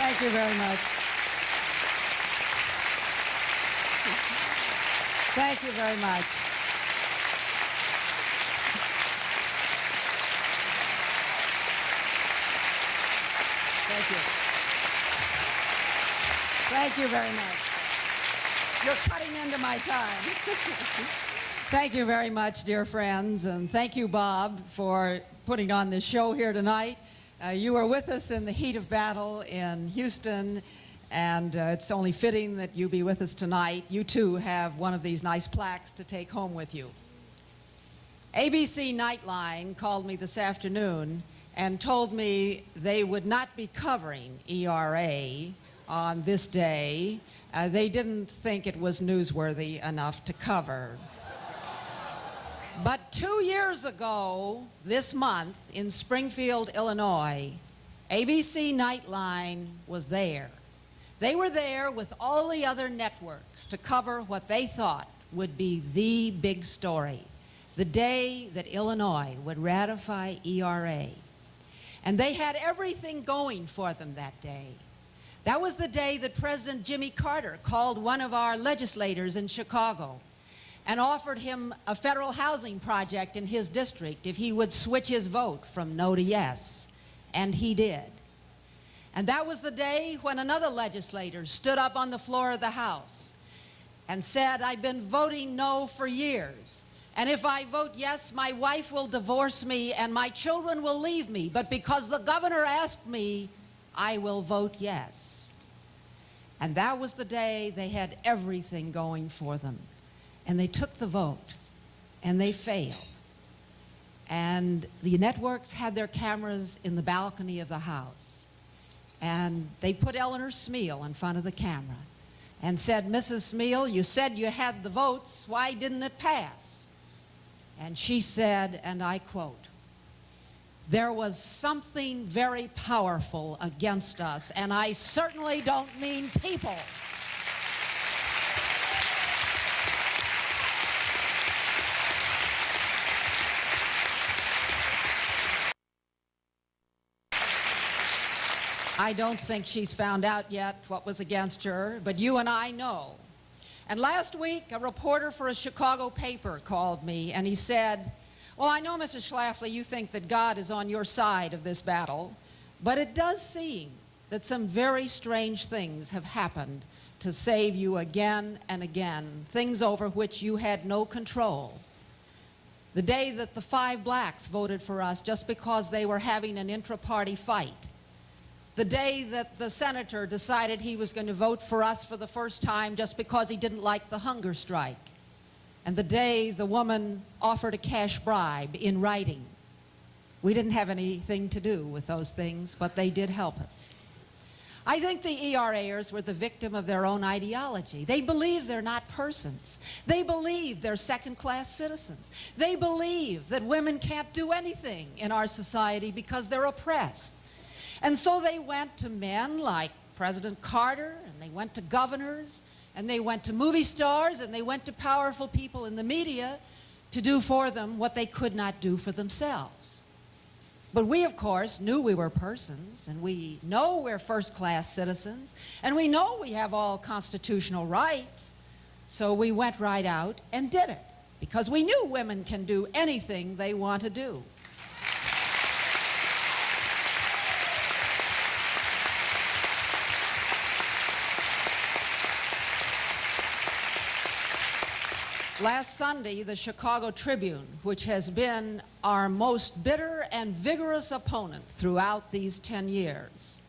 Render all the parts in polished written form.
Thank you very much. Thank you very much. Thank you. Thank you very much. You're cutting into my time. Thank you very much, dear friends, and thank you, Bob, for putting on this show here tonight. You were with us in the heat of battle in Houston, and it's only fitting that you be with us tonight. You, too, have one of these nice plaques to take home with you. ABC Nightline called me this afternoon and told me they would not be covering ERA on this day. They didn't think it was newsworthy enough to cover. But 2 years ago, this month, in Springfield, Illinois, ABC Nightline was there. They were there with all the other networks to cover what they thought would be the big story, the day that Illinois would ratify ERA. And they had everything going for them that day. That was the day that President Jimmy Carter called one of our legislators in Chicago and offered him a federal housing project in his district if he would switch his vote from no to yes. And he did. And that was the day when another legislator stood up on the floor of the House and said, "I've been voting no for years. And if I vote yes, my wife will divorce me and my children will leave me. But because the governor asked me, I will vote yes." And that was the day they had everything going for them. And they took the vote, and they failed. And the networks had their cameras in the balcony of the House. And they put Eleanor Smeal in front of the camera and said, "Mrs. Smeal, you said you had the votes. Why didn't it pass?" And she said, and I quote, "There was something very powerful against us, and I certainly don't mean people." I don't think she's found out yet what was against her, but you and I know. And last week, a reporter for a Chicago paper called me, and he said, "Well, I know, Mrs. Schlafly, you think that God is on your side of this battle, but it does seem that some very strange things have happened to save you again and again, things over which you had no control. The day that the 5 blacks voted for us just because they were having an intra-party fight. The day that the senator decided he was going to vote for us for the first time just because he didn't like the hunger strike. And the day the woman offered a cash bribe in writing. We didn't have anything to do with those things, but they did help us. I think the ERAers were the victim of their own ideology. They believe they're not persons. They believe they're second-class citizens. They believe that women can't do anything in our society because they're oppressed. And so they went to men like President Carter, and they went to governors, and they went to movie stars, and they went to powerful people in the media to do for them what they could not do for themselves. But we, of course, knew we were persons, and we know we're first-class citizens, and we know we have all constitutional rights. So we went right out and did it, because we knew women can do anything they want to do. Last Sunday, the Chicago Tribune, which has been our most bitter and vigorous opponent throughout these 10 years,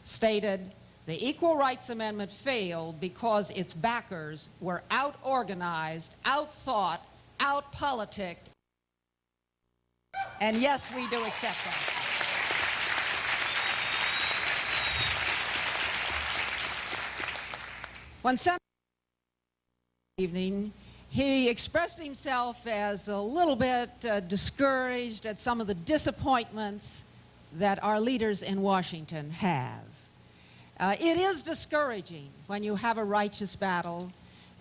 stated, "The Equal Rights Amendment failed because its backers were out-organized, out-thought, out-politicked." And yes, we do accept that. When Senator evening, he expressed himself as a little bit discouraged at some of the disappointments that our leaders in Washington have. It is discouraging when you have a righteous battle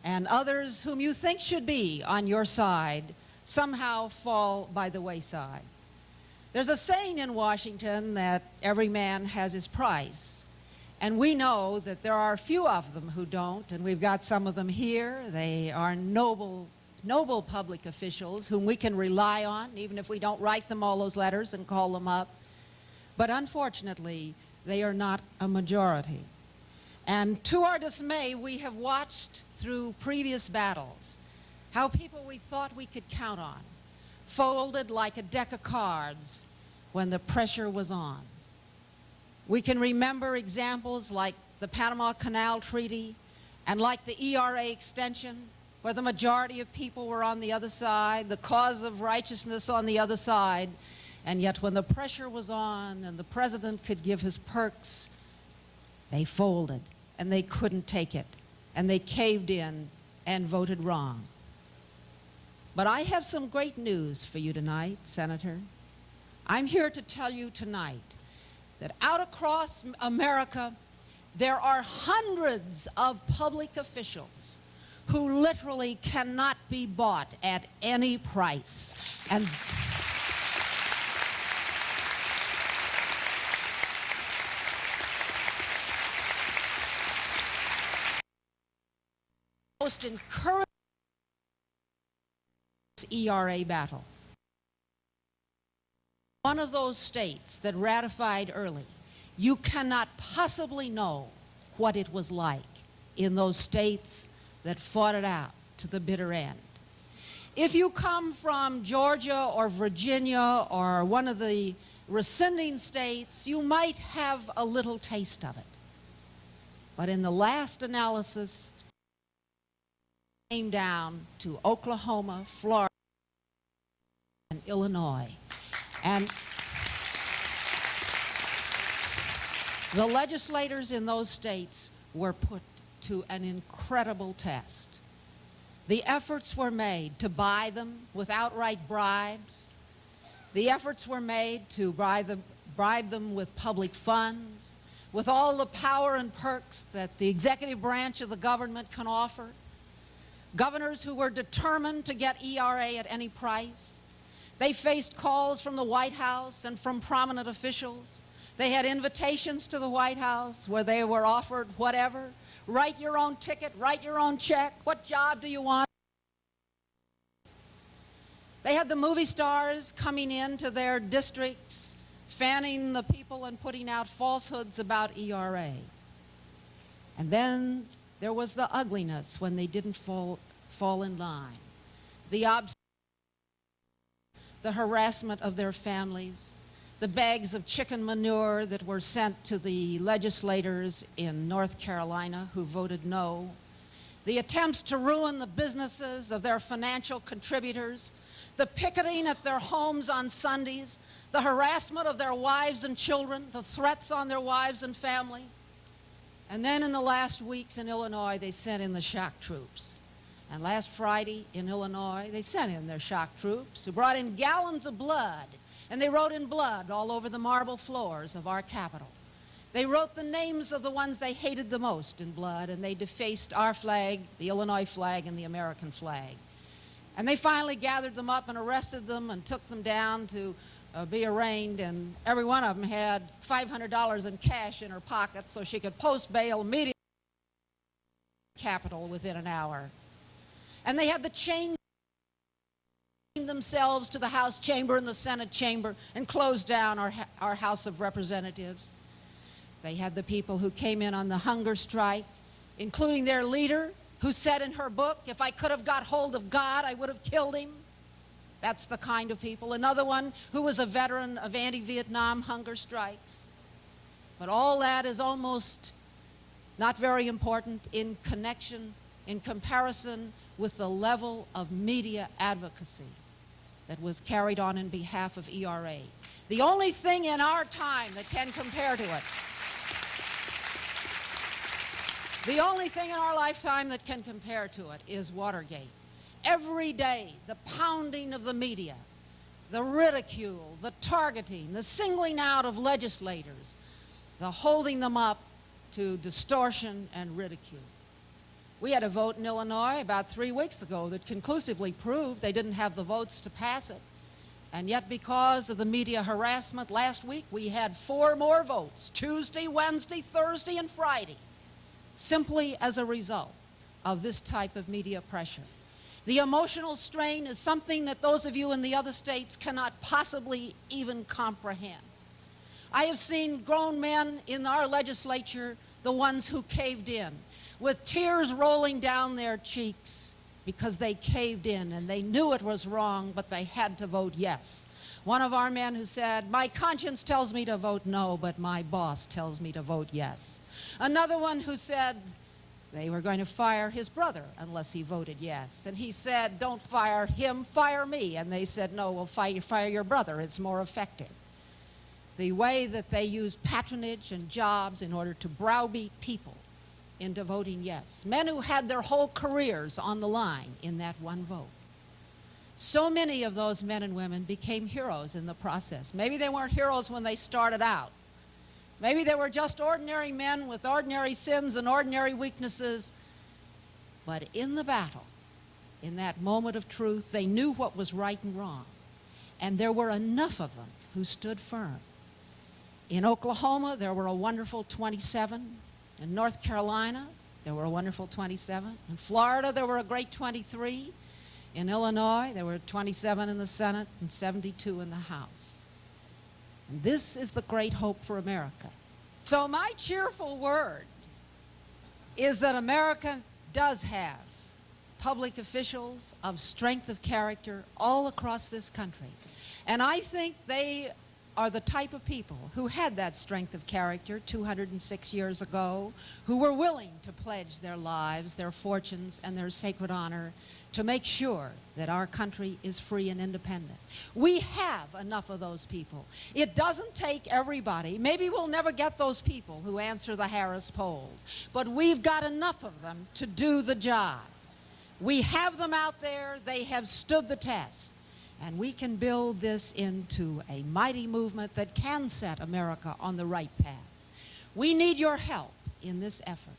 and others whom you think should be on your side somehow fall by the wayside. There's a saying in Washington that every man has his price. And we know that there are a few of them who don't, and we've got some of them here. They are noble, noble public officials whom we can rely on, even if we don't write them all those letters and call them up. But unfortunately, they are not a majority. And to our dismay, we have watched through previous battles how people we thought we could count on folded like a deck of cards when the pressure was on. We can remember examples like the Panama Canal Treaty and like the ERA extension, where the majority of people were on the other side, the cause of righteousness on the other side, and yet when the pressure was on and the president could give his perks, they folded and they couldn't take it, and they caved in and voted wrong. But I have some great news for you tonight, Senator. I'm here to tell you tonight that out across America, there are hundreds of public officials who literally cannot be bought at any price. And most encouraging ERA battle. One of those states that ratified early, you cannot possibly know what it was like in those states that fought it out to the bitter end. If you come from Georgia or Virginia or one of the rescinding states, you might have a little taste of it. But in the last analysis, it came down to Oklahoma, Florida, and Illinois. And the legislators in those states were put to an incredible test. The efforts were made to buy them with outright bribes. The efforts were made to bribe them with public funds, with all the power and perks that the executive branch of the government can offer. Governors who were determined to get ERA at any price. They faced calls from the White House and from prominent officials. They had invitations to the White House where they were offered whatever. Write your own ticket, write your own check. What job do you want? They had the movie stars coming into their districts, fanning the people and putting out falsehoods about ERA. And then there was the ugliness when they didn't fall in line. The harassment of their families, the bags of chicken manure that were sent to the legislators in North Carolina who voted no, the attempts to ruin the businesses of their financial contributors, the picketing at their homes on Sundays, the harassment of their wives and children, the threats on their wives and family. And then in the last weeks in Illinois, they sent in the shock troops. And last Friday in Illinois, they sent in their shock troops who brought in gallons of blood, and they wrote in blood all over the marble floors of our Capitol. They wrote the names of the ones they hated the most in blood, and they defaced our flag, the Illinois flag, and the American flag. And they finally gathered them up and arrested them and took them down to be arraigned, and every one of them had $500 in cash in her pocket so she could post bail immediately in the Capitol within an hour. And they had the chain themselves to the House chamber and the Senate chamber and closed down our House of Representatives. They had the people who came in on the hunger strike, including their leader, who said in her book, if I could have got hold of God, I would have killed him. That's the kind of people. Another one who was a veteran of anti-Vietnam hunger strikes. But all that is almost not very important in comparison with the level of media advocacy that was carried on in behalf of ERA. The only thing in our time that can compare to it, the only thing in our lifetime that can compare to it is Watergate. Every day, the pounding of the media, the ridicule, the targeting, the singling out of legislators, the holding them up to distortion and ridicule. We had a vote in Illinois about 3 weeks ago that conclusively proved they didn't have the votes to pass it. And yet, because of the media harassment last week, we had 4 more votes, Tuesday, Wednesday, Thursday, and Friday, simply as a result of this type of media pressure. The emotional strain is something that those of you in the other states cannot possibly even comprehend. I have seen grown men in our legislature, the ones who caved in, with tears rolling down their cheeks, because they caved in and they knew it was wrong, but they had to vote yes. One of our men who said, "My conscience tells me to vote no, but my boss tells me to vote yes." Another one who said they were going to fire his brother unless he voted yes. And he said, "Don't fire him, fire me." And they said, "No, we'll fire your brother. It's more effective." The way that they use patronage and jobs in order to browbeat people into voting yes. Men who had their whole careers on the line in that one vote. So many of those men and women became heroes in the process. Maybe they weren't heroes when they started out. Maybe they were just ordinary men with ordinary sins and ordinary weaknesses. But in the battle, in that moment of truth, they knew what was right and wrong. And there were enough of them who stood firm. In Oklahoma, there were a wonderful 27. In North Carolina, there were a wonderful 27. In Florida, there were a great 23. In Illinois, there were 27 in the Senate and 72 in the House. And this is the great hope for America. So my cheerful word is that America does have public officials of strength of character all across this country. And I think they are the type of people who had that strength of character 206 years ago, who were willing to pledge their lives, their fortunes, and their sacred honor to make sure that our country is free and independent. We have enough of those people. It doesn't take everybody. Maybe we'll never get those people who answer the Harris polls, but we've got enough of them to do the job. We have them out there. They have stood the test. And we can build this into a mighty movement that can set America on the right path. We need your help in this effort.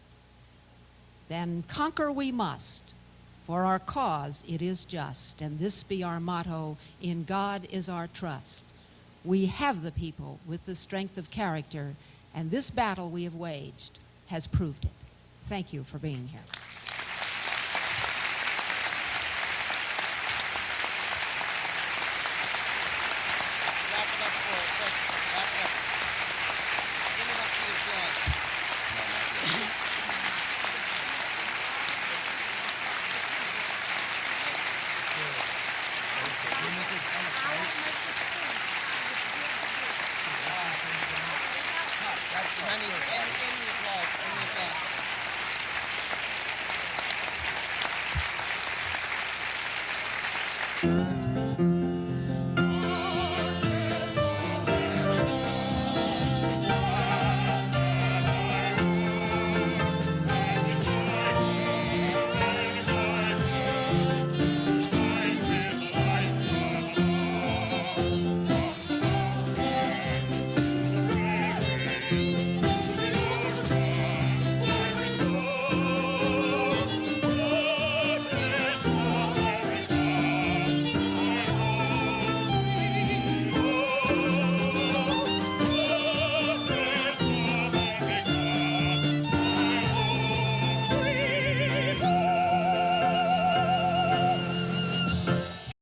Then conquer we must, for our cause it is just, and this be our motto, in God is our trust. We have the people with the strength of character, and this battle we have waged has proved it. Thank you for being here. Thank you.